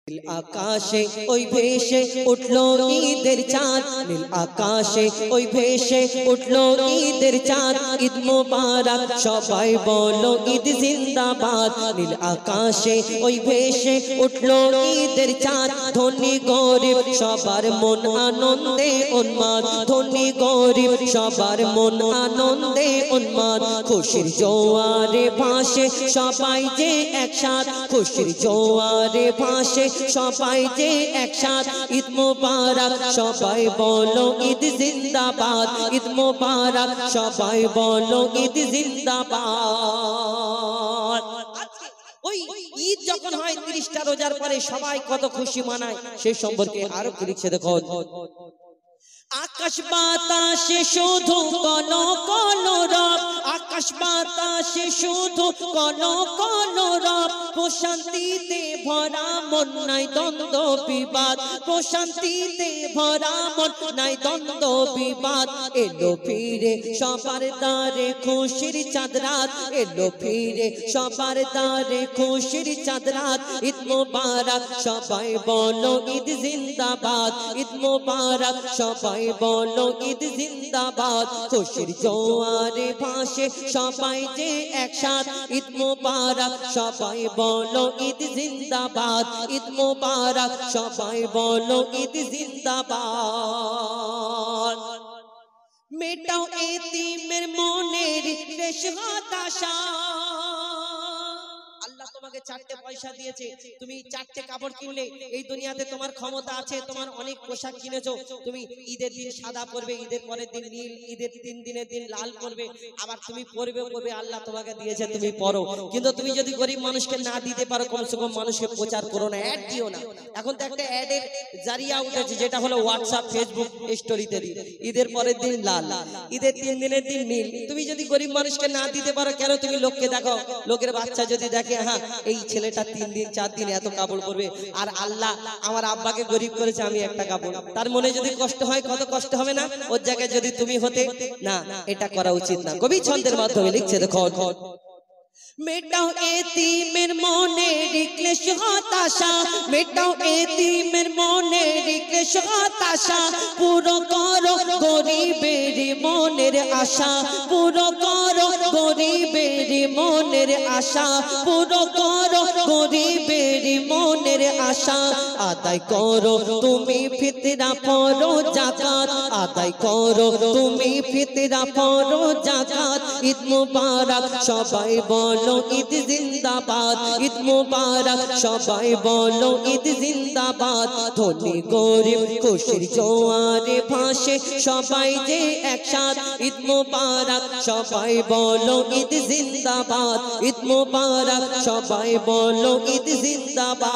নীল আকাশে ওই ভেসে উঠলো ঈদের চাঁদ, নীল আকাশে ওই ভেসে উঠলো ঈদের চাঁদ। ঈদ মোবারক সবাই বলো ঈদ জিন্দাবাদ। নীল আকাশে ওই ভেসে উঠলো ঈদের চাঁদ। ধনী গরিব সবার মন আনন্দে উন্মাদ, ধনী গরিব সবার মন আনন্দে উন্মাদ। খুশির জোয়ারে ভাসে সবাই যে একসাথ, খুশির জোয়ারে ভাসে সবাই যে একসাথ। ঈদ মোবারক সবাই বলো ঈদ জিন্দাবাদ, ঈদ মোবারক সবাই বলো ঈদ জিন্দাবাদ। ওই ঈদ যখন হয় 30টা রোজার পরে সবাই কত খুশি মানায়, সেই সম্পর্কে আরো কি লিখছে দেখো। আকাশ বাতাসে শুধু কলো কলো রব, আকাশ বাতাসে শুধু কলো কলো রব। প্রশান্তিতে ভরা মন নাই দ্বন্দ্ব বিবাদ, প্রশান্তিতে ভরা মন নাই দ্বন্দ্ব বিবাদ। এলো ফিরে সবার দ্বারে খুশির চাঁদ রাত, এলো ফিরে সবার দ্বারে খুশির চাঁদ রাত। ঈদ মোবারক সবাই বলো ঈদ জিন্দাবাদ, ঈদ মোবারক সবাই বলো ঈদ জিন্দাবাদ। খুশির জোয়ারে ভাসে সবাই যে একসাথ। ঈদ মোবারক সবাই বলো ঈদ জিন্দাবাদ, ঈদ মোবারক সবাই বলো ঈদ জিন্দাবাদ। মেটাও এতিমের মনের রেশ হতাশা। আল্লাহ তোমাকে 4টে পয়সা দিয়েছে, তুমি 4টে কাপড় কিনলে, এই দুনিয়াতে তোমার ক্ষমতা আছে, তোমার অনেক পোশাক কিনেছো, তুমি ঈদের দিন সাদা পরবে, ঈদের পরের দিন নীল, ঈদের 3 দিনের দিন লাল পরবে, আবার তুমি পরবে। আল্লাহ তোমাকে দিয়েছে, তুমি পরো। কিন্তু তুমি যদি গরিব মানুষকে না দিতে পারো, কমসে কম মানুষকে প্রচার করো না, অ্যাড দিও না। এখন তো একটা অ্যাডের জারিয়া উঠেছে, যেটা হলো হোয়াটসঅ্যাপ ফেসবুক স্টোরিতে দিই ঈদের পরের দিন লাল, ঈদের 3 দিনের দিন নীল। তুমি যদি গরিব মানুষকে না দিতে পারো, কেন তুমি লোককে দেখো, লোকের বাচ্চা যদি দেখে হ্যাঁ এই ছেলেটা 3 দিন 4 দিন এত কাপড় পরবে, আর আল্লাহ আমার আব্বাকে গরিব করেছে, আমি একটা কাপড়, তার মনে যদি কষ্ট হয়, কত কষ্ট হবে না? ওর জায়গায় যদি তুমি হতে, না এটা করা উচিত না। কবি ছন্দের মাধ্যমে লিখছে দেখো। মেটাও এতিমের মনের ক্লেশ হতাশা, মেটাও এতিমের মনের ক্লেশ হতাশা। পুরো করো গরিবের মনের আশা, পুরো করো গরিবের মনের আশা, পুরো করো গরিবের মনের আশা। আদায় করো তুমি ফিতরা পড়ো যাকাত, আদায় করো তুমি ফিতরা পড়ো যাকাত। ঈদ মোবারক সবাই বলো ঈদ জিন্দাবাদ, ঈদ মোবারক সবাই বলো ঈদ জিন্দাবাদ। ধনী গরিব খুশির জোয়ারে ভাসে সবাই যে একসাথ। ঈদ মোবারক সবাই বলো ঈদ জিন্দাবাদ, ঈদ মোবারক সবাই বলো ঈদ জিন্দাবাদ।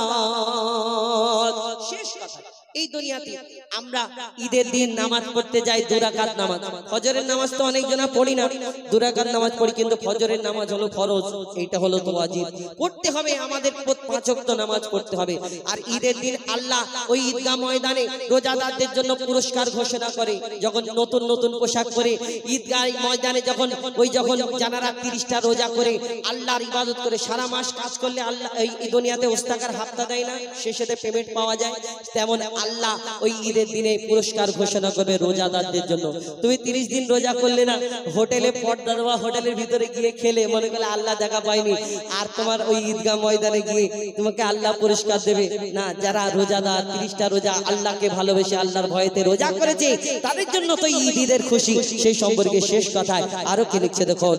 শেষ কথা, এই দুনিয়াতে আমরা ঈদের দিন নামাজ পড়তে যাই 2 রাকাত নামাজ। ফজরের নামাজ তো অনেক জনা পড়ি না, 2 রাকাত নামাজ পড়ি, কিন্তু ফজরের নামাজ হলো ফরজ, এইটা হলো তো ওয়াজিব, পড়তে হবে। আমাদের 5 ওয়াক্ত নামাজ পড়তে হবে। আর ঈদের দিন আল্লাহ ওই ঈদগাহ ময়দানে রোজাদারদের জন্য পুরস্কার ঘোষণা করে, যখন নতুন নতুন পোশাক পরে ঈদগাহ ময়দানে যখন জানারা 30টা রোজা করে আল্লাহর ইবাদত করে, সারা মাস কাজ করলে আল্লাহ এই দুনিয়াতে ওস্তাকার হাফতা দেয় না, শেষেতে পেমেন্ট পাওয়া যায়, তেমন আল্লাহ ওই ঈদের দিনে পুরস্কার ঘোষণা করবে রোজাদারদের জন্য। তুমি 30 দিন রোজা করলে না, হোটেলে পর্দা দেওয়া হোটেলের ভিতরে গিয়ে খেলে, মনে করলে আল্লাহ দেখা পায়নি, আর তোমার ওই ঈদগাহ ময়দানে গিয়ে তোমাকে আল্লাহ পুরস্কার দেবে না। যারা রোজাদার 30টা রোজা আল্লাহকে ভালোবেসে আল্লাহর ভয়েতে রোজা করেছে, তাদের জন্য তো ঈদের খুশি। সেই সম্পর্কে শেষ কথায় আরো কি লিখছে দেখো।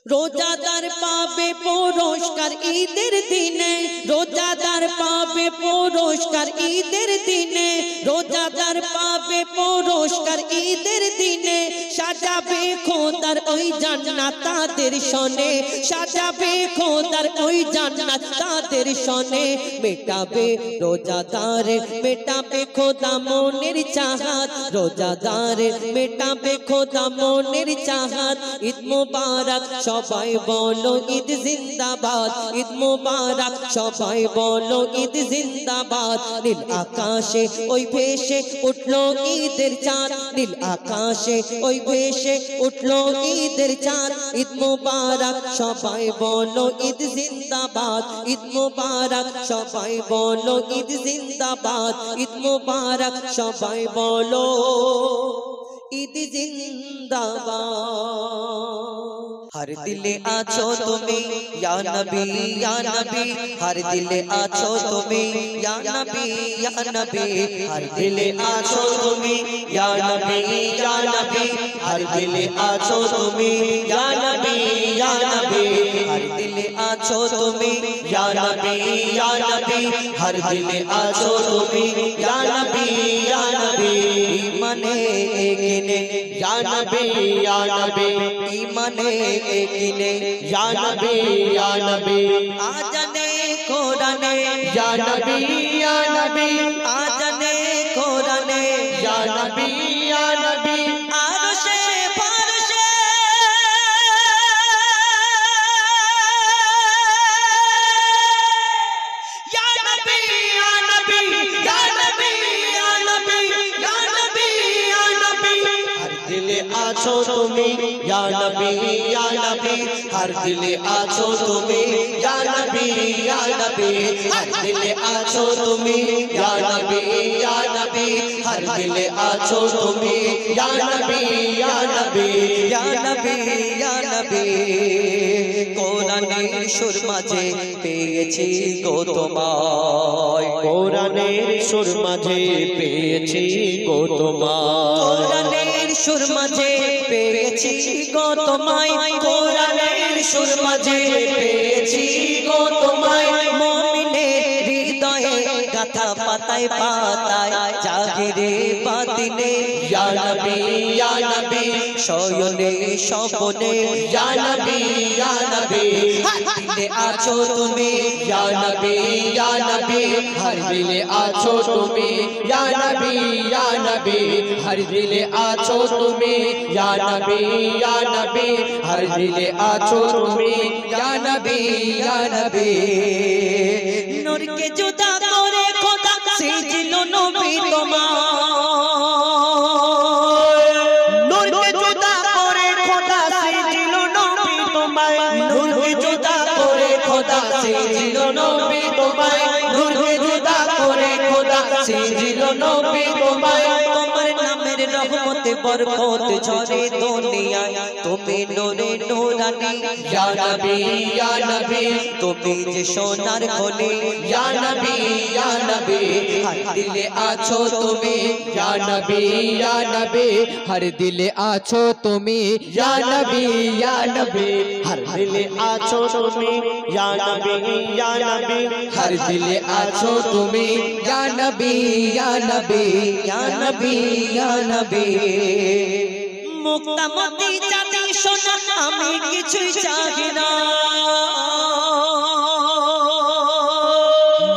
রোজাদার পাবে পুরস্কার ঈদের দিনে, রোজাদার পাবে পুরস্কার ঈদের দিনে, রোজাদার পাবে পুরস্কার ঈদের দিনে। সাজাবে খোদার ওই জান্নাত তাদের শোনে, সাজাবে খোদার ওই জান্নাত তাদের শোনে। মেটাবে রোজাদারের, মেটাবে খোদা মনের চাহাত, রোজাদারের মেটাবে খোদা মনের চাহাত। ঈদ মোবারক সবাই বলো ঈদ জিন্দাবাদ, ঈদ মোবারক সবাই বলো ঈদ জিন্দাবাদ। নীল আকাশে ওই ভেসে উঠলো ঈদের চাঁদ, নীল আকাশে ওই ভেসে উঠলো ঈদের চাঁদ ঈদ মুবারক সবাই বলো ঈদ জিন্দাবাদ ঈদ মুবারক সবাই বলো ঈদ জিন্দাবাদ ঈদ মুবারক সবাই বলো ঈদ জিন্দাবাদ हर दिले आछो तुम्हें या नबी हर दिले आछो तुम्हें या नबी हर दिले आछो तुम्हें या नबी हर दिले आछो तुम्हें या नबी हर दिले आछो तुम्हें या नबी हर दिले आछो तुम्हें या नबी ईमाने एकिने या नबी ईमाने एकिने या नबी आजने कुराने या नबी आजने कुराने या नबी आरशे फरशे या नबी या नबी या नबी या नबी या नबी या नबी हर दिले आछो तुम्हें या नबी हर दिले आछो तुम्हें या नबी हर दिले आछो तुम्हें या नबी हर दिले आछो तुम्हें या नबी কোরআনের সুর মাঝে পেয়েছি গো তোমায় কোরআনের সুর মাঝে পেয়েছি গো তোমায় কোরআনের সুর মাঝে পেয়েছি গো তোমায় কোরআনের সুর মাঝে পেয়েছি গো তোমায় মুমিনের হৃদয়ে গাথা পাতায় পাতায় জাগিরে বাতিনে ইয়া নবী শয়নে স্বপনে ইয়া নবী দিলে আছো তুমি ইয়া নবী हर दिले आछो तुम्हें या नबी हर दिले आछो तुम्हें या नबी हर दिले आछो तुम्हें या नबी नूर के जुदा करे खुदा सेजिल नबी তোমায় नूर के जुदा करे खुदा सेजिल नबी तुम्हारे नूर के जुदा करे खुदा सेजिल नबी তোমায় नूर के जुदा करे खुदा सेजिल नबी তোমায় তোমার নামের রহমতে বরকত ঝরে দুনিয়ায় তুমি নূরে নূরানী ইয়া নবী তুমি যে সোনার খনি ইয়া নবী हर दिले आछो তুমি या नबी हर दिले आछो तुम्हें या नबी हर दिले आछो तुम्हें या नबी हर दिले आछो तुम्हें या नबी মুক্তামতি চাঁদি সোনা আমি কিছুই চাই না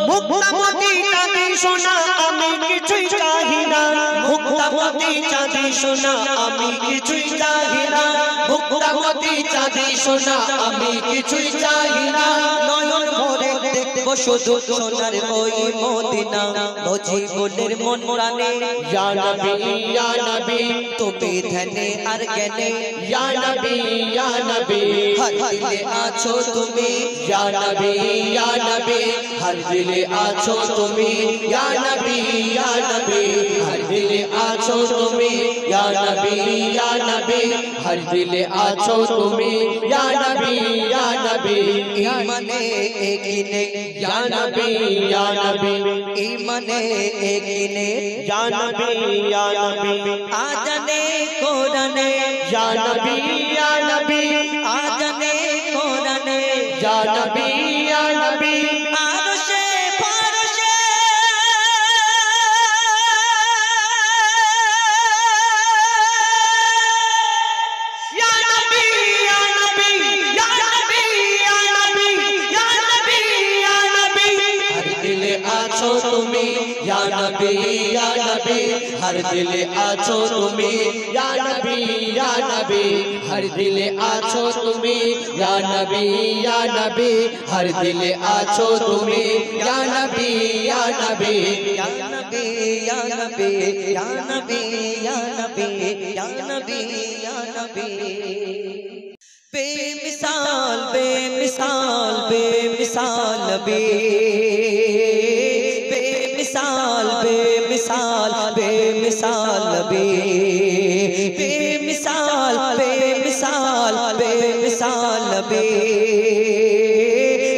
मुक्तामती चाँदी सोना আমি কিছুই চাহি না মুক্তামতি চাঁদি সোনা আমি কিছুই চাই না মুক্তামতি চাঁদি সোনা আমি কিছুই চাহি না নয়ন ভরে দেখবো শুধু সোনার ওই মদিনা বুঝি বলের মন প্রাণে या नबी তুমি ধ্যানে আর জ্ঞানে या नबी हर दिले आछो তুমি या नबी हर दिले आछो तुम्हें या नबी हर दिले आछो तुम्हें या नबी हर दिले आछो तुम्हें या नबी ईमाने एकिने या नबी ईमाने एकिने या नबी आजने कोरने या नबी आजने कोरने या नबी आरशे फरशे या नबी या नबी या नबी या नबी या नबी या नबी हर दिले आछो तुम्हें या नबी हर दिले आछो तुम्हें या नबी हर दिले आछो तुम्हें या नबी हर दिले आछो तुम्हें या नबी नबी या नबी या नबी या नबी या नबी या नबी या नबी बेमिसाल बेमिसाल बेमिसाल नबी बेमिसाल बेमिसाल बेमिसाल नबी बेमिसाल बेमिसाल बेमिसाल नबी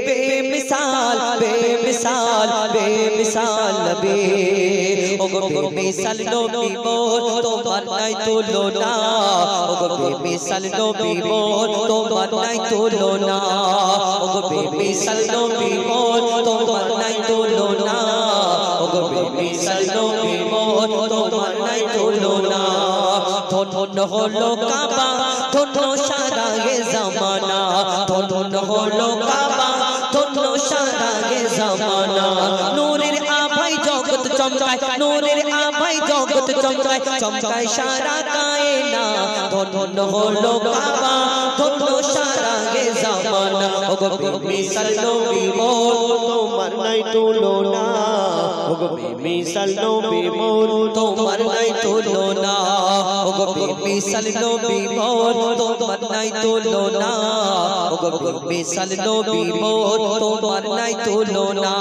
बेमिसाल बेमिसाल बेमिसाल नबी ओगो बेमिसाल नबी मोर তোমার নাই তুলনা ওগো বেমিসাল নবী মোর তোমার নাই তুলনা ওগো বেমিসাল নবী মোর তোমার নাই তুলনা ওগো বেমিসাল নবী মোর তোমার নাই তুলনা ধন্য হলো কাবা ধন্য সারা এ জামানা ধন্য হলো কাবা ধন্য সারা এ জামানা নূরের আভাই জগৎ চমকায় নূরের আভাই জগৎ চমকায় চমকায় সারা কায়না ধন্য হলো কাবা ধন্য সারা এ জামানা ওগো বেমিসাল নবী মোর তোমার নাই তুলনা ওগো বেমিসাল নবী মোর তোমার নাই তুলনা ওগো বেমিসাল নবী মোর তোমার নাই তুলনা ওগো বেমিসাল নবী মোর তোমার নাই তুলনা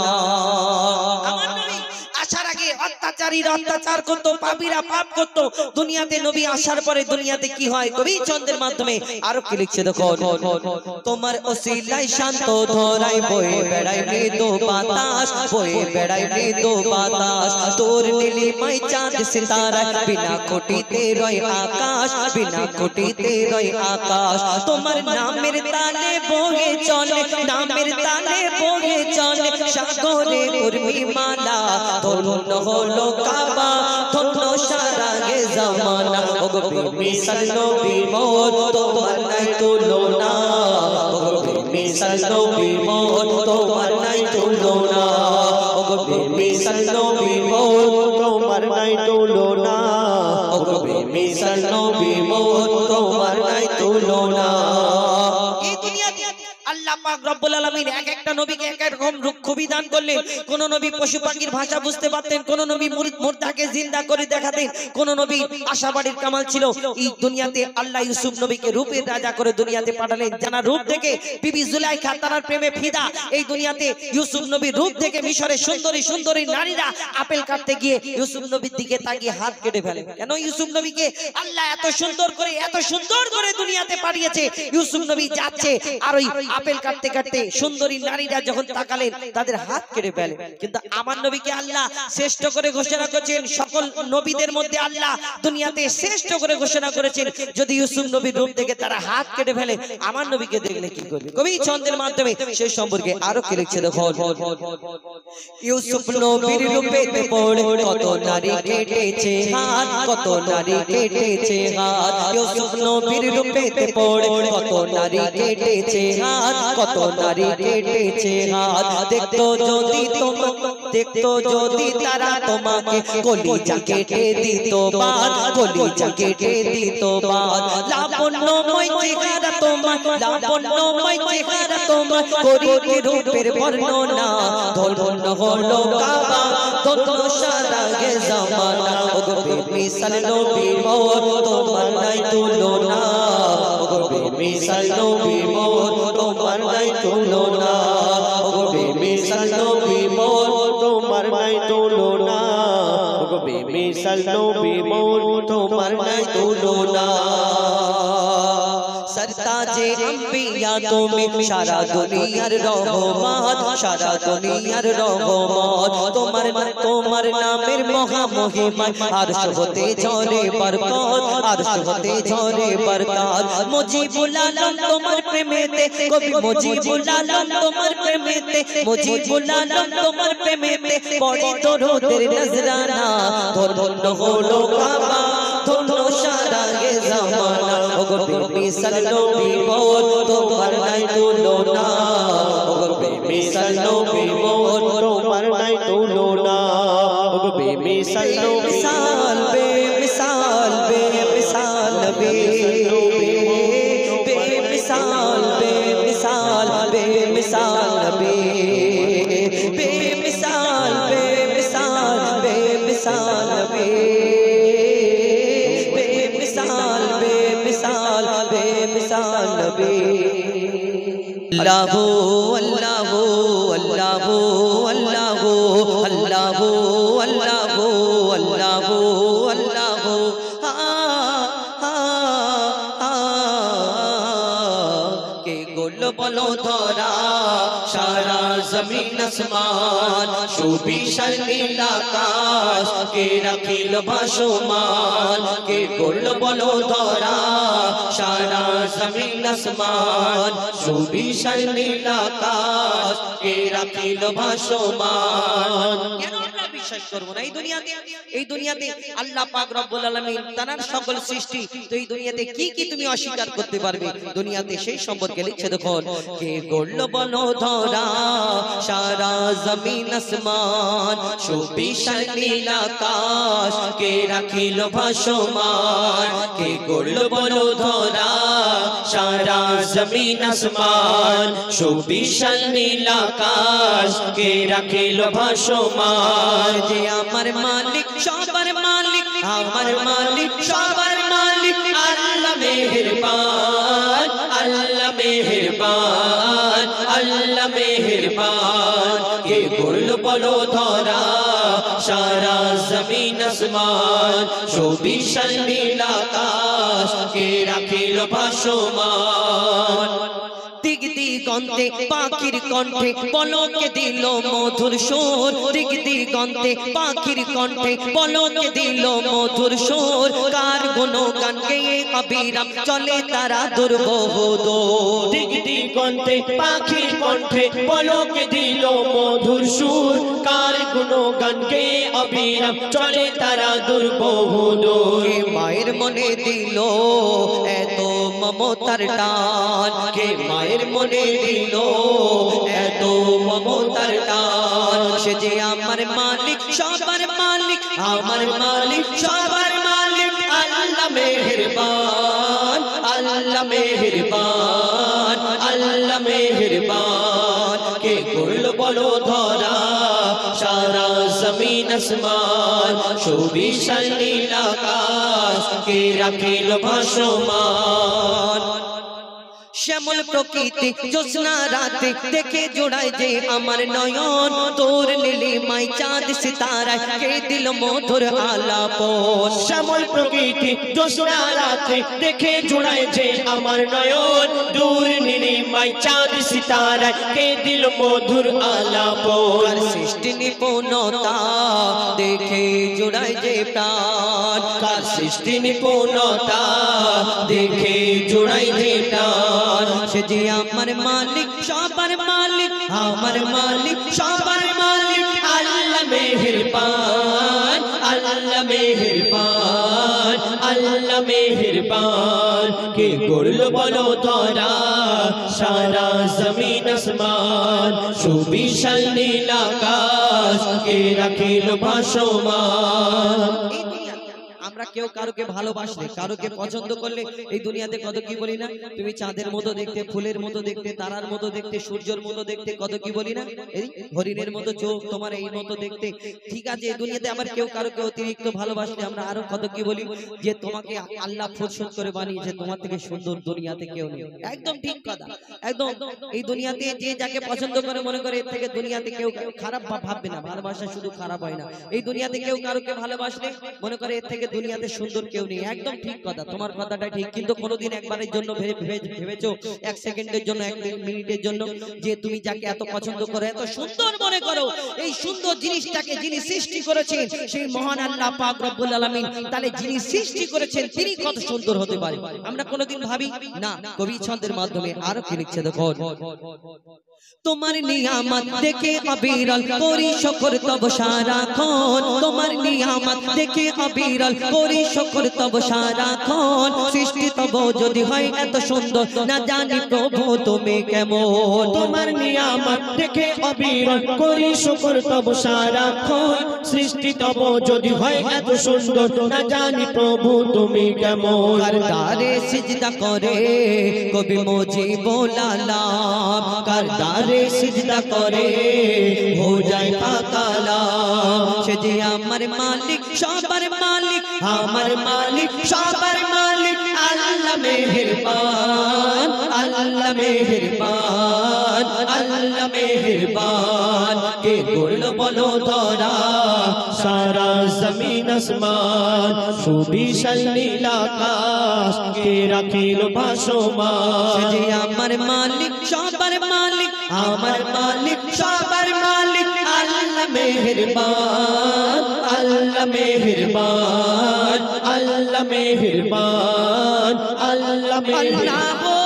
আমার নবী আসার আগে অত্যাচারীরা অত্যাচার করতো পাপীরা পাপ করতো দুনিয়াতে নবী আসার পরে দুনিয়াতে কি হয় কবি ছন্দের মাধ্যমে আরো কি লিখছে দেখো তোমার ওসিলায় শান্ত ধরাই বয়ে বেড়াই মৃদু বাতাস বয়ে বেড়াই মৃদু বাতাস তোর নীলিমায় চাঁদ সিতারা বিনা খুঁটিতে রয় আকাশ বিনা খুঁটিতে রয় আকাশ তোমার নামের তালে বহে চলে নামের তালে বহে চলে সাগরে উর্মি মালা ধন্য হলো কাবা ধন্য সারা এ জামানা ওগো বেমিসাল নবী মোর তোমার নাই তুলনা ওগো বেমিসাল নবী মোর তোমার নাই তুলনা ওগো বেমিসাল নবী মোর তোমার নাই তুলনা ওগো বেমিসাল নবী মোর তোমার নাই তুলনা এই দুনিয়াতে আল্লাহ পাক রব্বুল আলামিন এক একটা নবীকে এক এক রকম খুবই দান করলেন কোন নবী পশু পাখির ভাষা বুঝতে পারতেন কোন নবী মুর্দাকে জিন্দা করে দেখাতেন কোন নবী আশাবাড়ির কামাল ছিল এই দুনিয়াতে আল্লাহ ইউসুফ নবীকে রূপের রাজা করে দুনিয়াতে পাঠালেন জানা রূপ থেকে বিবি জুলাইখা তার প্রেমে ফিদা এই দুনিয়াতে ইউসুফ নবীর রূপ থেকে মিশরের সুন্দরী সুন্দরী নারীরা আপেল কাটতে গিয়ে ইউসুফ নবীর দিকে তাকিয়ে হাত কেটে ফেলে কেন ইউসুফ নবীকে আল্লাহ এত সুন্দর করে দুনিয়াতে পাঠিয়েছে ইউসুফ নবী যাচ্ছে আর ওই আপেল কাটতে কাটতে সুন্দরী নারীরা যখন তাকালেন তাদের হাত কেটে ফেলে কিন্তু আমার নবীকে আল্লাহ শ্রেষ্ঠ করে ঘোষণা করেছেন সকল নবীদের মধ্যে আল্লাহ দুনিয়াতে শ্রেষ্ঠ করে ঘোষণা করেছেন যদি ইউসুফ নবীর রূপ থেকে তারা হাত কেটে ফেলে আমার নবীকে দেখলে কি করবে কবি ছন্দের মাধ্যমে সেই সম্পর্কে আরো কি লিখছে দেখো ইউসুফ নবীর রূপেতে পড়ে কত নারী কেটেছে হাত কত নারী কেটেছে হাত ইউসুফ নবীর রূপেতে পড়ে কত নারী কেটেছে হাত কত নারী কেটেছে হাত দেখতো যদি তারা তোমাকে কলিজা কেটে দিত বাদ কলিজা কেটে দিত বাদ লাবণ্যময় চেহারা তোমার করিতে রূপের বর্ণনা ধন্য হলো কাবা ধন্য সারা এ জামানা ওগো বেমিসাল নবী মোর তোমার নাই তুলনা ওগো বেমিসাল নবী মোর তোমার নাই তুলনা ওগো বেমিসাল নবী মোর তোমার নাই তুলনা ওগো বেমিসাল নবী মোর তোমার নাই তুলনা सरताजे अंबिया तुम्हें सारा दुनियार रहमत सारा दुनियार रहमत তোমার নামের মহা মহিমা আরশ হতে ঝরে বরকত আরশ হতে ঝরে বরকত মুজিবুল আলম তোমার প্রেমেতে কবি মুজিবুল আলম তোমার প্রেমেতে মুজিবুল আলম তোমার প্রেমেতে পড়ে দরুদের নজরানা ধন্য হলো কাবা ধন্য সারা এ জামানা ওগো বেমিসাল নবী মোর তোমার নাই তুলনা ওগো বেমিসাল নবী মোর তোমার নাই তুলনা ওগো বেমিসাল বেমিসাল বেমিসাল বেমিসাল নবী বেমিসাল বেমিসাল বেমিসাল নবী বেমিসাল বেমিসাল अल्लाह अल्लाह अल्लाह अल्लाह अल्लाह अल्लाह अल्लाह अल्लाह के गोल बोलो धरा सारा जमीन आसमान सुबिशाल नील आकाश के राखिल भासमान के गोल बोलो धरा सारा जमीन आसमान सुबिशाल नील आकाश के राखिल भासमान বিশ্বাস করব না এই দুনিয়াতে আল্লাহ পাক রব্বুল আলামিন তার সকল সৃষ্টি তো এই দুনিয়াতে কি কি তুমি অস্বীকার করতে পারবে দুনিয়াতে সেই সম্পর্কে লিখছে দেখুন কে গড়ল বলো ধরা সারা জমিন আসমান সুবিশাল নীল আকাশ কে রাখিল ভাসমান কে গড়ল বলো ধরা সারা জমিন আসমান সুবিশাল নীল আকাশ কে রাখিল ভাসমান যে আমার মালিক সবার মালিক আমার মালিক সবার মালিক আল্লাহ মেহেরবান আল্লাহ মেহেরবান আল্লাহ মেহেরবান কে গড়ল বলো ধরা সারা জমিন আসমান সুবিশাল নীল আকাশ কে রাখিল ভাসমান দিক দিগন্তে পাখির কণ্ঠে পলকে দিল মধুর সুর দিক দিগন্তে পাখির কণ্ঠে পলকে দিল মধুর সুর কার গুণগান গেয়ে অবিরাম চলে তারা দুর্বহ দূর দিক দিগন্তে পাখির কণ্ঠে পলকে দিল মধুর সুর কার গুণগান গেয়ে অবিরাম চলে তারা দুর্বহ দূর মায়ের মনে দিল এত মমতার টান কে মায়ের মনে দিল এত মমতার টান সে যে আমার মালিক সবার মালিক আমার মালিক সবার মালিক আল্লাহ মেহেরবান আল্লাহ মেহেরবান আল্লাহ মেহেরবান কে করল বলো ধরা সারা জমিন আসমান সুবিশাল নীল আকাশ কে রাখিল ভাসমান শ্যামল প্রকৃতি জ্যোৎস্না রাতে দেখে জোড়ায় যে আমার নয়ন তোর নীলিমায় চাঁদ সিতারায় কে দিল মধুর আলাপন শ্যামল প্রকৃতি জ্যোৎস্না রাতে দেখে জোড়ায় যে আমার নয়ন দূর নীলিমায় চাঁদ সিতারায় কে দিল মধুর আলাপন সৃষ্টি নিপুণতা দেখে জোড়ায় যে প্রাণ কার সৃষ্টি নিপুণতা দেখে জোড়ায় যে প্রাণ সে যে আমার মালিক সবার মালিক আমার মালিক সবার মালিক আল্লাহ মেহেরবান আল্লাহ মেহেরবান আল্লাহ মেহেরবান কে গড়ল বলো ধরা সারা জমিন আসমান সুবিশাল নীল আকাশ কে রাখিল ভাসমান আমরা কেউ কারোকে ভালোবাসলে কারোকে পছন্দ করলে এই দুনিয়াতে কত কি বলি না তুমি চাঁদের মতো দেখতে ফুলের মতো দেখতে তারার মতো দেখতে সূর্যের মতো দেখতে কত কি বলি না এই হরিণের মতো চোখ তোমার এই মতো দেখতে ঠিক আছে এই দুনিয়াতে আবার কেউ কারোকে অতিরিক্ত ভালোবাসলে আমরা আরো কত কি বলি যে তোমাকে আল্লাহ ফুরসত করে বানিয়েছে তোমার থেকে সুন্দর দুনিয়াতে কেউ নেই একদম ঠিক কথা একদম এই দুনিয়াতে যে যাকে পছন্দ করে মনে করে এর থেকে দুনিয়াতে কেউ খারাপ ভাববে না ভালোবাসা শুধু খারাপ হয় না এই দুনিয়াতে কেউ কারোকে ভালোবাসলে মনে করে এর থেকে দুনিয়াতে সুন্দর কেউ নেই একদম ঠিক কথা তোমার কথাটা ঠিক কিন্তু কোনোদিন একবারের জন্য ভেবেছো এক সেকেন্ডের জন্য এক মিনিটের জন্য যে তুমি যাকে এত পছন্দ করো এত সুন্দর মনে করো এই সুন্দর জিনিসটাকে যিনি সৃষ্টি করেছেন সেই মহান আল্লাহ পাক রব্বুল আলামিন তাহলে যিনি সৃষ্টি করেছেন তিনি কত সুন্দর হতে পারে আমরা কোনোদিন ভাবি না কবি ছন্দের মাধ্যমে আরো কি লিখছে দেখো তোমার নিয়ামত দেখে অবিরল করি শুকর তব সারাক্ষণ তোমার নিয়ামত দেখে অবিরল করি শুকর তব সারাক্ষণ সৃষ্টি তব যদি হয় এত সুন্দর না জানি প্রভু তুমি কেমন তোমার নিয়ামত দেখে অবিরল করি শুকর তব সারাক্ষণ সৃষ্টি তব যদি হয় এত সুন্দর না জানি প্রভু তুমি কেমন কারদারে সিজদা করে কবি মুজিবুল আলাম কারদারে সিজদা করে हो जाए পাকালাম সে যে আমার মালিক সবার মালিক আমার মালিক সবার মালিক আল্লাহ মেহেরবান, আল্লাহ মেহেরবান, আল্লাহ মেহেরবান। কে করলো বলো ধরা সারা জমিন আসমান, সুবিশাল নীল আকাশ কে রাখিল ভাসমান। যে আমার মালিক সবার মালিক, আমার মালিক সবার মালিক, আল্লাহ মেহেরবান, আল্লাহ মেহেরবান, আল্লাহ মেহেরবান, আল্লাহ মেহেরবান।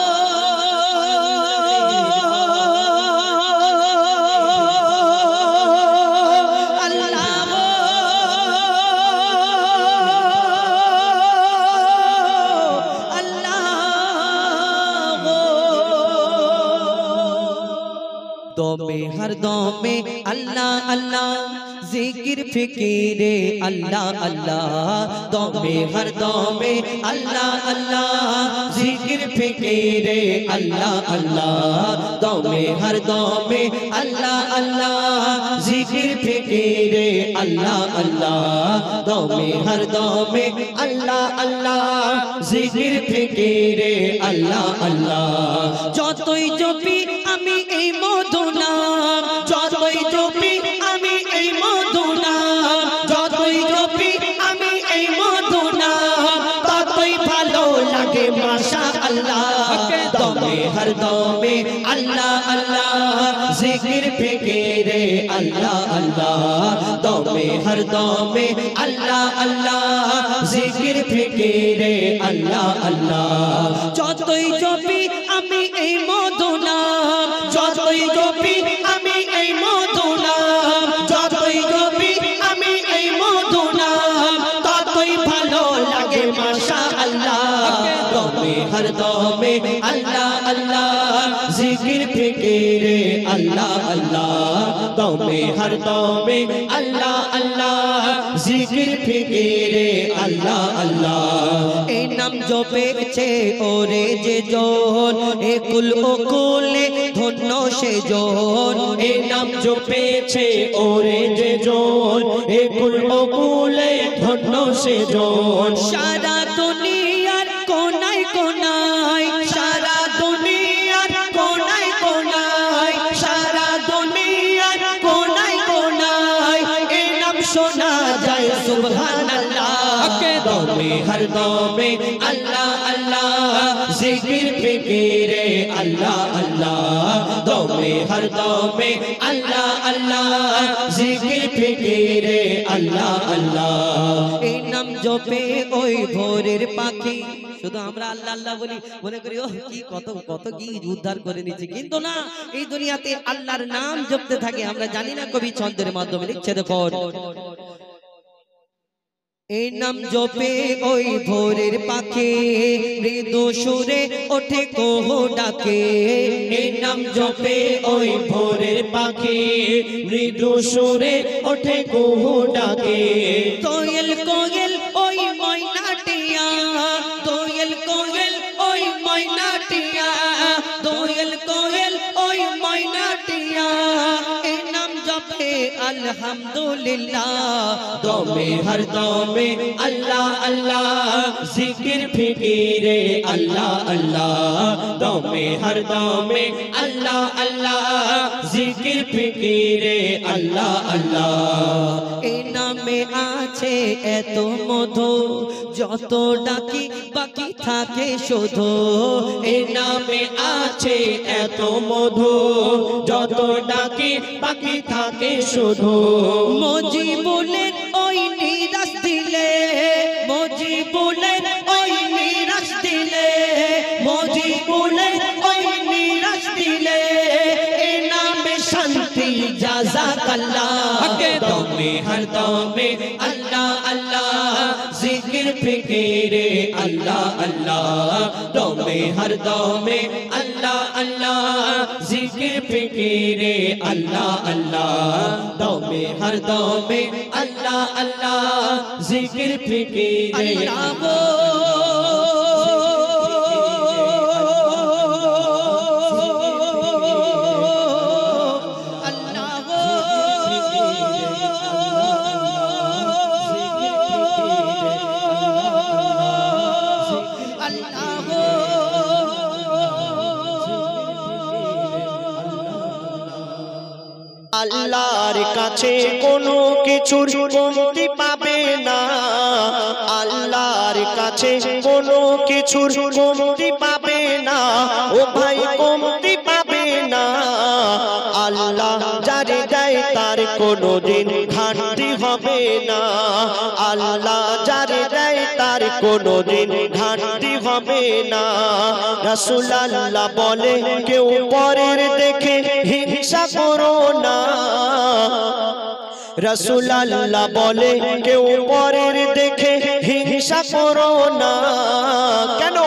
দমে হর দমে আল্লাহ আল্লাহ, জিকির ফিকিরে আল্লাহ আল্লাহ। দমে হর দমে আল্লাহ আল্লাহ, জিকির ফিকিরে আল্লাহ আল্লাহ। দমে হর দমে আল্লাহ আল্লাহ, জিকির ফিকিরে আল্লাহ আল্লাহ। দমে হর দমে আল্লাহ আল্লাহ, জিকির ফিকিরে আল্লাহ আল্লাহ। যতই জপি আমি এই মধু নাম, যতই জপি আমি এই মধু নাম, যতই জপি আমি এই মধু নাম, ততই ভালো লাগে মাশাআল্লাহ। দমে হর দমে আল্লাহ আল্লাহ, জিকির ফিকিরে আল্লাহ আল্লাহ। দমে হর দমে আল্লাহ আল্লাহ, জিকির ফিকিরে আল্লাহ আল্লাহ। যতই জপি আমি এই মধু নাম, যতই জপি আমি এই মধু নাম, যতই জপি আমি এই মধু নাম, ততই ভালো লাগে মাশাআল্লাহ। দমে হর দমে আল্লাহ আল্লাহ, জিকির ফিকিরে আল্লাহ আল্লাহ। দমে হর দমে আল্লাহ আল্লাহ, জিকির ফিকিরে আল্লাহ আল্লাহ। এই নাম জপেছে ওরে যে জন, একুল ওকুলে ধন্য সে জন। এই নাম জপেছে ওরে যে জন, একুল ওকুলে ধন্য সে জন। সারা দুনিয়ার কোনায় কোনায়, সারা দুনিয়ার কোনায় কোনায়, সারা দুনিয়ার কোনায় কোনায় এই নাম শোনা যায় সুবহানাল্লাহ। দমে হর দমে আল্লাহ আল্লাহ, জিকির ফিকিরে আল্লাহ আল্লাহ। দমে হর দমে আল্লাহ আল্লাহ, জিকির ফিকিরে আল্লাহ আল্লাহ। এই নাম জপে ওই ভোরের পাখি, শুধু আমরা আল্লাহ আল্লাহ বলি, মনে করি ও কি কত কত কি উদ্ধার করে নিচ্ছে, কিন্তু না, এই দুনিয়াতে আল্লাহর নাম জপতে থাকে। আমরা জানি না কবি ছন্দের মাধ্যমে লিখছে, দেখো এই নাম জপে ওই ভোরের পাখি, মৃদু সুরে ওঠে কোহ ডাকে। এই নাম জপে ওই ভোরের পাখি, মৃদু সুরে ওঠে কোহ ডাকে। কোয়েল কোয়েল ওই ময়নাটিয়া, কোয়েল কোয়েল ওই ময়নাটিয়া, কোয়েল কোয়েল ওই ময়নাটিয়া। এই নাম জপে আলহামদুলিল্লাহ। দমে হর দমে আল্লাহ আল্লাহ, জিকির ফিকিরে আল্লাহ আল্লাহ। দমে হর দমে আল্লাহ আল্লাহ, জিকির ফিকিরে আল্লাহ আল্লাহ। এই নামে আছে এত মধু, যত ডাকি বাকি থাকে শুধু। এই নামে আছে এত মধু, যত ডাকি বাকি থাকে শুধু। মজিবুলের ওই নিরাশ দিলে, মজিবুলের ওই নিরাশ দিলে, মজিবুলের ওই নিরাশ দিলে, এই নামে শান্তি জাযাকাল্লাহ। দমে হর দমে আল্লাহ আল্লাহ, জিকির ফিকিরে আল্লাহ আল্লাহ। দমে হর দমে আল্লাহ আল্লাহ, জিকির ফিকিরে আল্লাহ আল্লাহ। দমে হর দমে আল্লাহ আল্লাহ, জিকির ফিকিরে আল্লাহ। আল্লাহর কাছে কোনো কিছুর কমতি পাবে না, আল্লাহর কাছে কোনো কিছুর কমতি পাবে না, ও ভাই কমতি পাবে না। আল্লাহ যারে দেয় তার কোনোদিন ঘাটতি হবে না, আল্লাহ যারে দেয় তার কোনোদিন ঘাটতি হবে না। রাসূলুল্লাহ বলে কেউ পরের দেখে হিংসা করো না, রাসূলুল্লাহ বলে কেউ পরের দেখে হিংসা করো না। কেন?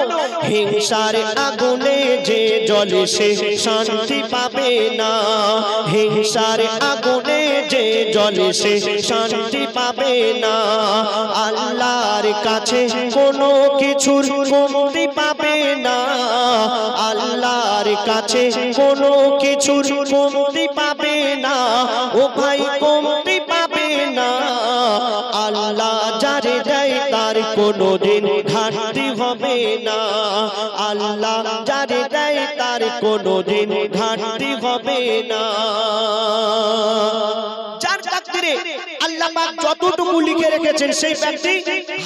হিংসার আগুনে যে জ্বলে সে শান্তি পাবে না, হিংসার আগুনে যে জ্বলে সে শান্তি পাবে না। আল্লাহর কাছে কোনো কিছুর কমতি পাবে না, আল্লাহর কাছে কোনো কিছুর কমতি পাবে না, ও ভাই কমতি পাবে না। আল্লাহ যারে দেয় তার কোনোদিন ঘাটতি হবে না, আল্লাহ যারে দেয় তার কোনোদিন ঘাটতি হবে না। যার তাকদীরে আল্লাহ পাক যতটুকু লিখে রেখেছেন সেই ব্যক্তি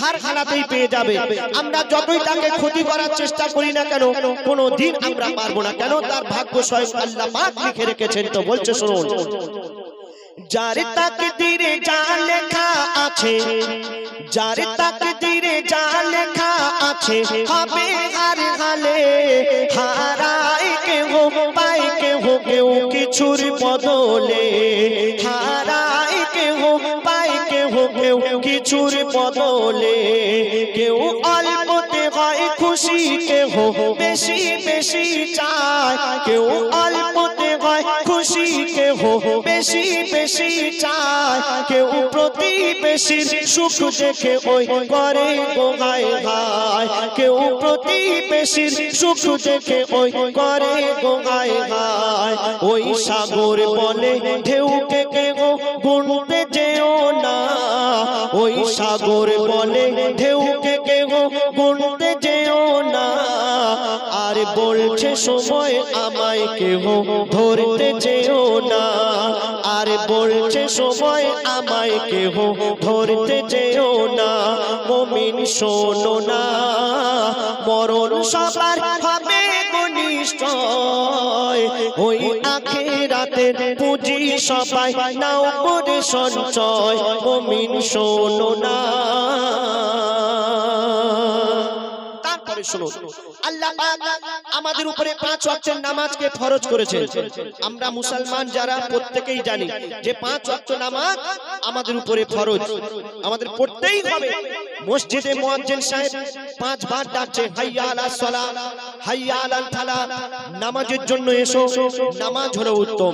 হার হালাতেই পেয়ে যাবে। আমরা যতই তাকে ক্ষতি করার চেষ্টা করি না কেন, কোনোদিন আমরা পারবো না। কেন? তার ভাগ্য স্বয়ং আল্লাহ পাক লিখে রেখেছেন। তো বলছে শুনুন, যার তাকদীরে যা লেখা আছে, যার তাকদীরে যা লেখা আছে হবে হার হালে, হারায় কেহ পায় কেহ কেউ কিছুর বদলে, হারায় কেহ পায় কেহ কেউ কিছুর বদলে। কেউ অল্পতে হয় খুশি, কেহ বেশি বেশি চায়, কেউ অল্পতে হয় খুশি, কেহ বেশি বেশি চায়, কেউ প্রতিবেশীর সুখ দেখে ওই করে গোহায় হায়, কেউ প্রতিবেশীর সুখ দেখে ওই করে গোহায় হায়। ওই সাগর বলে ঢেউকে কেহ গুনতে যেও না, ওই সাগর বলে ঢেউকে কেহ গুনতে যেও না। আর বলছে সময় আমায় কেহ ধরতে যেও না, আর বলছে সময় আমায় কেহ ধরতে যেও না। মুমিন শোনো না, মরণ সবার হবে নিশ্চয়, ওই আখিরাতের পুঁজি সবাই নাও করে সঞ্চয়। মুমিন শোনো না। তারপরে শুনুন, আল্লাহ পাক আমাদের উপরে 5 ওয়াক্তের নামাজকে ফরজ করেছেন। আমরা মুসলমান যারা প্রত্যেকেই জানি যে 5 ওয়াক্ত নামাজ আমাদের উপরে ফরজ, আমাদের পড়তেই হবে। মসজিদে মুয়াজ্জিন সাহেব 5 বার ডাকছে, হাইয়া আলাস সালাহ, হাইয়া আলাল ফালাহ, নামাজের জন্য এসো। নামাজ হলো উত্তম।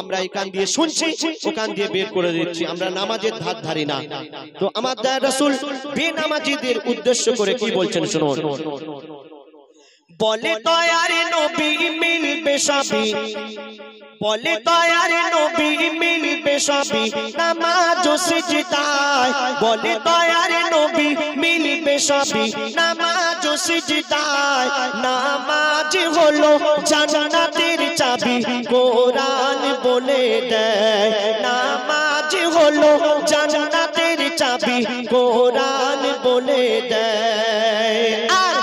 আমরা এই কান দিয়ে শুনছি, ও কান দিয়ে বের করে দিচ্ছি, আমরা নামাজের ধার ধারি না। তো আমার দয়ার রাসূল বেনামাজীদের উদ্দেশ্য করে কি বলছেন শুনুন, বলে দয়ার নবী মিলবে সবই, বলে দয়ার নবী মিলবে সবই নামাজ ও সিজদায়, বলে দয়ার নবী মিলবে সবই নামাজ ও সিজদায়। নামাজ হলো জান্নাতের চাবি, কোরআন বলে দেয়, নামাজ হলো জান্নাতের চাবি, কোরআন বলে দেয়। আর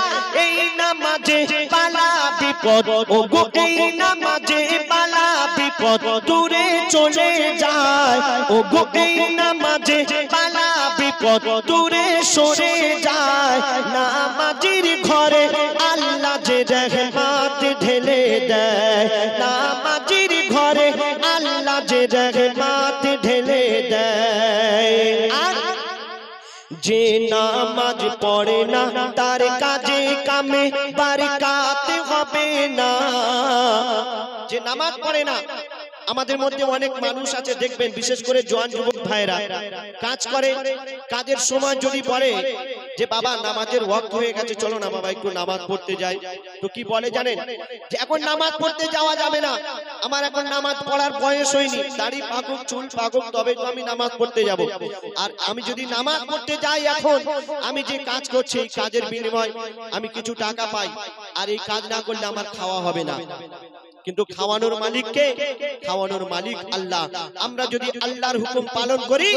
এই নামাজে বালা বিপদ, ও গো এই নামাজে বালা বিপদ দূরে চলে যায়, ও গো এই নামাজে বালা বিপদ দূরে সরে যায়। নামাজির ঘরে আল্লাহ যে রহমত ঢেলে দেয়, নামাজির ঘরে আল্লাহ যে রহমত ঢেলে দেয়। আর যে নামাজ পড়ে না তার কাজে কামে বারকাত হবে না। যে নামাজ পড়ে না, আমাদের মধ্যে অনেক মানুষ আছে দেখবেন, বিশেষ করে জওয়ান যুবক ভাইরা কাজ করে, কাজের সময় যদি বলে যে বাবা নামাজের ওয়াক্ত হয়ে গেছে, চলো না বাবা একটু নামাজ পড়তে যাই, তো কি বলে জানেন, যে এখন নামাজ পড়তে যাওয়া যাবে না, আমার এখন নামাজ পড়ার বয়স হয়নি, দাড়ি পাকুক চুল পাকুক তবে তো আমি নামাজ পড়তে যাব। আর আমি যদি নামাজ পড়তে যাই এখন, আমি যে কাজ করছি এই কাজের বিনিময়ে আমি কিছু টাকা পাই, আর এই কাজ না করলে আমার খাওয়া হবে না। কিন্তু খাওয়ানোর মালিক কে? খাওয়ানোর মালিক আল্লাহ। আমরা যদি আল্লাহর হুকুম পালন করি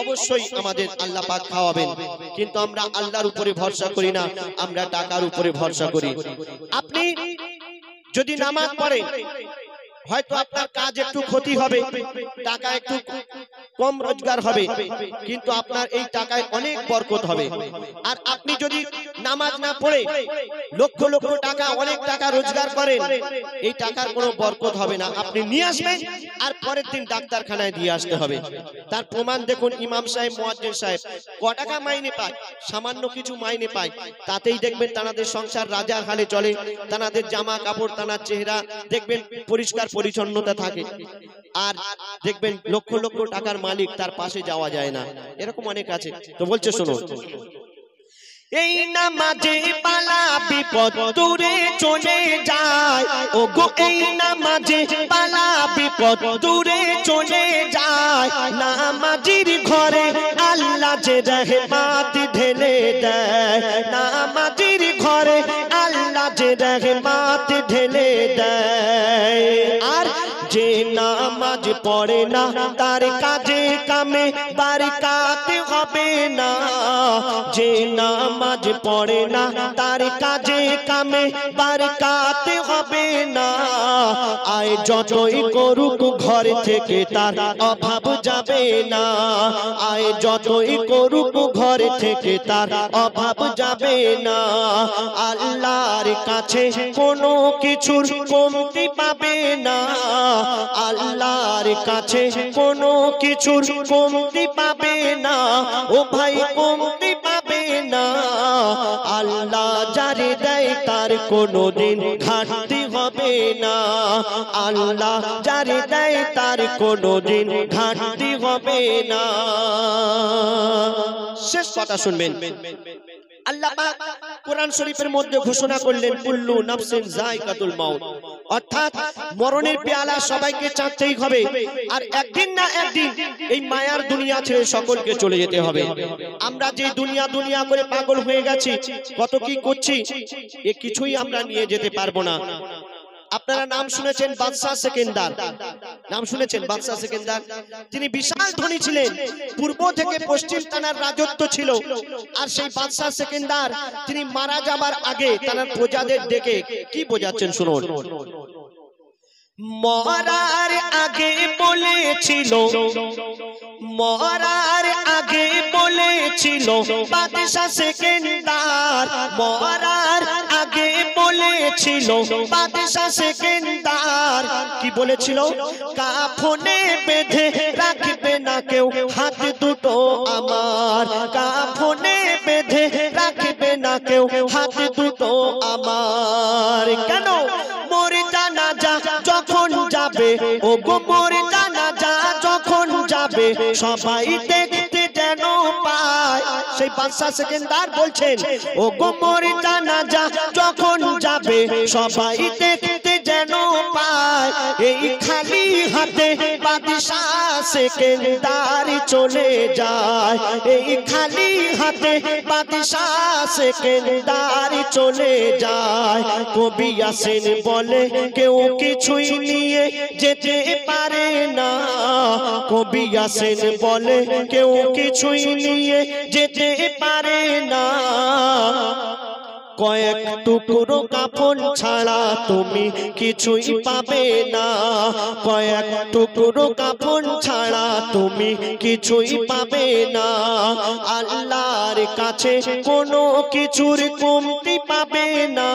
অবশ্যই আমাদের আল্লাহ পাক খাওয়াবেন, কিন্তু আমরা আল্লাহর উপরে ভরসা করি না, আমরা টাকার উপরে ভরসা করি। আপনি যদি নামাজ পড়েন হয়তো আপনার কাজ একটু ক্ষতি হবে, টাকা একটু কম রোজগার হবে, কিন্তু আপনার এই টাকায় অনেক বরকত হবে। আর আপনি যদি নামাজ না পড়ে লক্ষ লক্ষ টাকা, অনেক টাকা রোজগার করেন, এই টাকার কোনো বরকত হবে না। আপনি নিয়ে আসবেন আর পরের দিন ডাক্তারখানায় দিয়ে আসতে হবে। তার প্রমাণ দেখুন, ইমাম সাহেব, মুয়াজ্জিন সাহেব ক টাকা মাইনে পায়? সামান্য কিছু মাইনে পায়, তাতেই দেখবেন তাদের সংসার রাজার হালে চলে, তাদের জামা কাপড়, তার চেহারা দেখবেন পরিষ্কার পরিচ্ছন্নতা থাকে। আর দেখবেন লক্ষ লক্ষ টাকার মালিক, তার পাশে যাওয়া যায় না। এরকম অনেক আছে। তো বলছে শোনো, এই নামাজে বালা বিপদ দূরে চলে যায়, ও গো এই নামাজে বালা বিপদ দূরে চলে যায়। নামাজির ঘরে আল্লাহ যে রহমত ঢেলে দেয়, নামাজির ঘরে আল্লাহ যে রহমত ঢেলে দেয়। আর যে নামাজ পড়ে না তার কাজে কামে বারকাত হবে না, যে নামাজ পড়ে না তার কাজে কামে বারকাত হবে না। আয় যতই করুক ঘর থেকে তার অভাব যাবে না, আয় যতই করুক ঘর থেকে তার অভাব যাবে না। আল্লাহর কাছে কোনো কিছুর কমতি পাবে না, আল্লাহর কাছে কোনো কিছুর কমতি পাবে না, ও ভাই কমতি পাবে না। আল্লাহ যারে দেয় তার কোনোদিন ঘাটতি হবে না, আল্লাহ যারে দেয় তার কোনোদিন ঘাটতি হবে না। শেষ কথা শুনবেন, আল্লাহ পাক কোরআন শরীফের মধ্যে ঘোষণা করলেন, কুল্লু নাফসিন যায়কাতুল মাউত, অর্থাৎ মরণের পেয়ালা সবাইকে চাটতেই হবে। আর একদিন না একদিন এই মায়ার দুনিয়া ছেড়ে সকলকে চলে যেতে হবে। আমরা যে দুনিয়া দুনিয়া করে পাগল হয়ে গেছি, কত কি করছি, এ কিছুই আমরা নিয়ে যেতে পারবো না। আপনারা নাম শুনেছেন বাদশাহ সেকেন্দার, নাম শুনেছেন বাদশাহ সেকেন্দার? তিনি বিশাল ধনী ছিলেন, পূর্ব থেকে পশ্চিম তার রাজত্ব ছিল। আর সেই বাদশাহ সেকেন্দার তিনি মারা যাবার আগে তার প্রজাদের ডেকে কি বোঝাচ্ছেন শুনুন। মরার আগে বলেছিল, মরার আগে বলেছিল বাদশাহ সেকেন্দার, মরার আগে বলেছিল বাদশাহ সেকেন্দার। কি বলেছিল? কাফনে বেঁধে রাখবে না কেউ হাত দুটো আমার, কাফনে বেঁধে রাখবে না কেউ হাত দুটো আমার। কেন? মোর জানাজা যখন যাবে, ও গো মোর জানাজা যখন যাবে সবাই দেখতে যেন পায়। সেই বাদশাহ সেকেন্দার বলছেন, ও গো মোর জানাজা যখন যাবে সবাই দেখতে যেন পায়। এই খালি হাতে বাদশাহ সেকেন্দার চলে যায়, এই খালি হাতে বাদশাহ সেকেন্দার চলে যায়। কবি আসেন বলে কেউ কিছুই নিয়ে যেতে পারে না, কবি আসেন বলে কেউ কিছুই নিয়ে যেতে পারে না। কয়েক টুকরো কাফন ছাড়া তুমি কিছুই পাবে না, কয়েক টুকরো কাফন ছাড়া তুমি কিছুই পাবে না। আল্লাহর কাছে কোনো কিছুর কমতি পাবে না,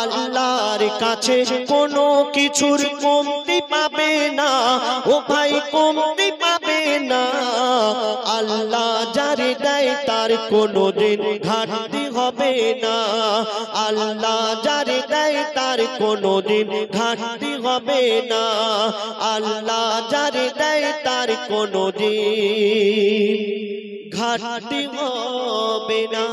আল্লাহর কাছে কোনো কিছুর কমতি পাবে না, ও ভাই কমতি পাবে না। আল্লাহ যারে দেয় তার কোনোদিন ঘাটতি হবে না, আল্লাহ যারে দেয় তার কোনোদিন ঘাটতি হবে না, আল্লাহ যারে দেয় তার কোনোদিন ঘাটতি হবে না।